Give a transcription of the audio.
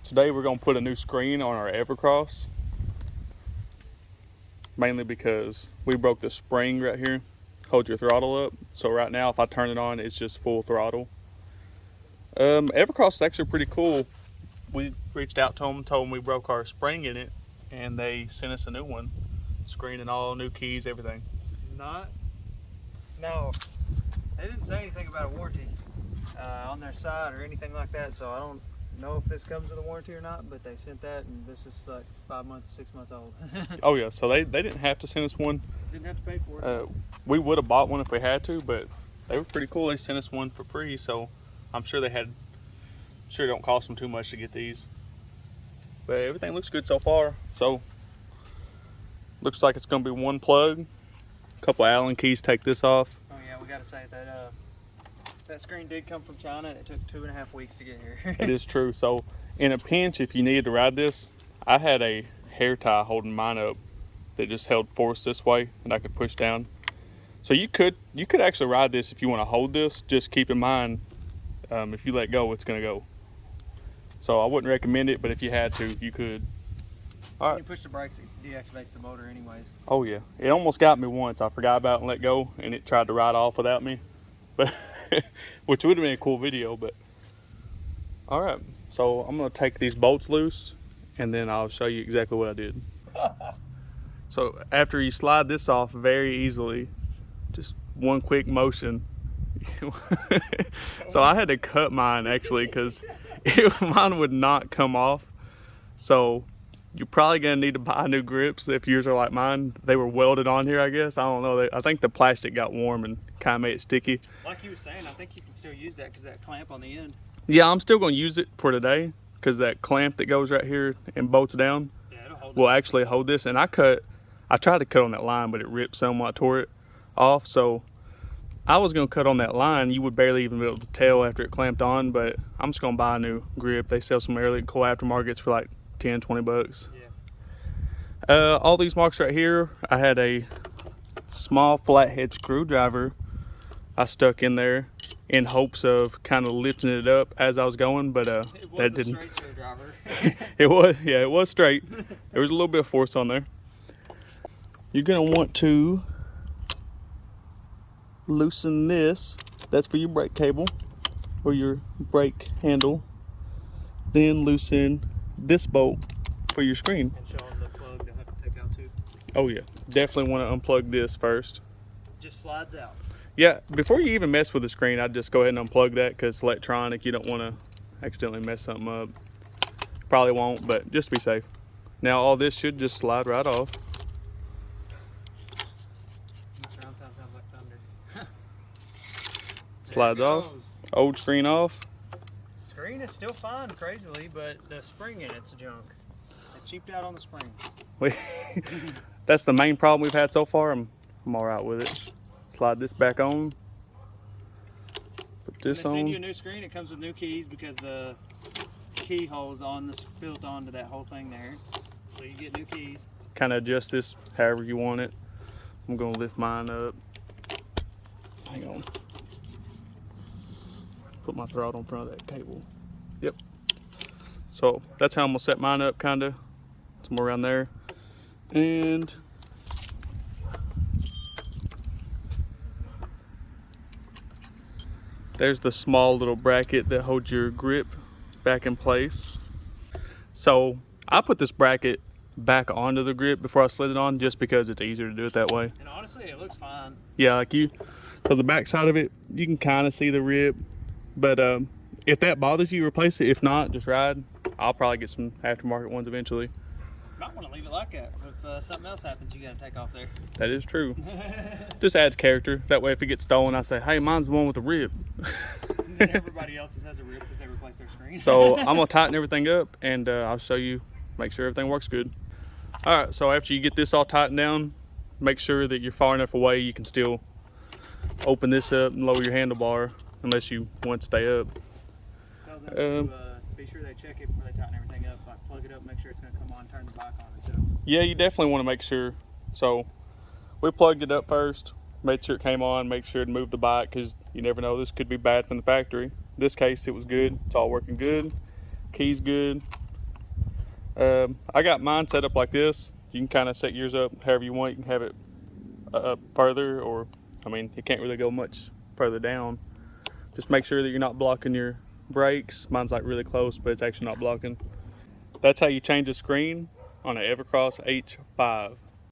Today we're going to put a new screen on our Evercross, mainly because we broke the spring right here. Hold your throttle up. So right now if I turn it on, it's just full throttle. Evercross is actually pretty cool. We reached out to them, told them we broke our spring in it, and they sent us a new one. Screen and all, new keys, everything. No, they didn't say anything about a warranty on their side or anything like that, so I don't know if this comes with a warranty or not, but they sent that, and this is like 5 months, 6 months old. Oh yeah, so they didn't have to send us one. Didn't have to pay for it. We would have bought one if we had to, but they were pretty cool. They sent us one for free, so I'm sure it don't cost them too much to get these. But everything looks good so far. So looks like it's gonna be one plug. A couple Allen keys take this off. Oh yeah, we gotta say that that screen did come from China, and it took 2.5 weeks to get here. It is true. So in a pinch, if you needed to ride this, I had a hair tie holding mine up that just held force this way, and I could push down. So you could actually ride this if you want to hold this. Just keep in mind, if you let go, it's gonna go. So I wouldn't recommend it, but if you had to, you could. All right. When you push the brakes, it deactivates the motor anyways. Oh yeah, it almost got me once. I forgot about it and let go, and it tried to ride off without me, but which would have been a cool video. But all right, so I'm gonna take these bolts loose, and then I'll show you exactly what I did. So after you slide this off very easily, just one quick motion. So I had to cut mine actually because mine would not come off. So you're probably gonna need to buy new grips if yours are like mine. They were welded on here, I guess. I don't know. I think the plastic got warm and kind of made it sticky. Like you were saying, I think you can still use that because that clamp on the end. Yeah, I'm still gonna use it for today because that clamp that goes right here and bolts down will actually hold this. And I tried to cut on that line, but it ripped somewhat, tore it off. So I was gonna cut on that line. You would barely even be able to tell after it clamped on, but I'm just gonna buy a new grip. They sell some really cool aftermarkets for like 10, 20 bucks. Yeah. All these marks right here, I had a small flathead screwdriver I stuck in there in hopes of kind of lifting it up as I was going, but that didn't. Straight screwdriver. It was straight. There was a little bit of force on there. You're gonna want to loosen this. That's for your brake cable or your brake handle. Then loosen this bolt for your screen. And show them the plug they'll have to take out too. Oh yeah, definitely want to unplug this first. Just slides out. Yeah, before you even mess with the screen, I'd just go ahead and unplug that because it's electronic. You don't want to accidentally mess something up. Probably won't, but just to be safe. Now all this should just slide right off. This round sound sounds like thunder. Slides off. Old screen off. Screen is still fine, crazily, but the spring in it's junk. They cheaped out on the spring. That's the main problem we've had so far. I'm all right with it. Slide this back on. Put this When they send on. you a new screen, it comes with new keys because the keyhole's built onto that whole thing there. So you get new keys. Kind of adjust this however you want it. I'm gonna lift mine up. Hang on. Put my throttle in front of that cable. Yep. So that's how I'm gonna set mine up, kinda. Somewhere around there. And there's the small little bracket that holds your grip back in place. So I put this bracket back onto the grip before I slid it on just because it's easier to do it that way. And honestly, it looks fine. Yeah, like so the back side of it, you can kind of see the rip. But if that bothers you, replace it. If not, just ride. I'll probably get some aftermarket ones eventually. You might want to leave it like that. If something else happens, you got to take off there. That is true. Just adds character. That way if it gets stolen, I say, hey, mine's the one with the rip. And then everybody else's has a rip because they replaced their screen. So I'm gonna tighten everything up and I'll show you, make sure everything works good. All right, so after you get this all tightened down, make sure that you're far enough away you can still open this up and lower your handlebar unless you want to stay up. Tell them to be sure they check it before they tighten everything up. Like plug it up, make sure it's going to come on, turn the bike on and stuff. Yeah, you definitely want to make sure. So we plugged it up first, made sure it came on, make sure to move the bike because you never know, this could be bad from the factory. In this case, it was good. It's all working good. Key's good. I got mine set up like this. You can kind of set yours up however you want. You can have it up further, or I mean, it can't really go much further down. Just make sure that you're not blocking your brakes. Mine's like really close, but it's actually not blocking. That's how you change the screen on an Evercross H5.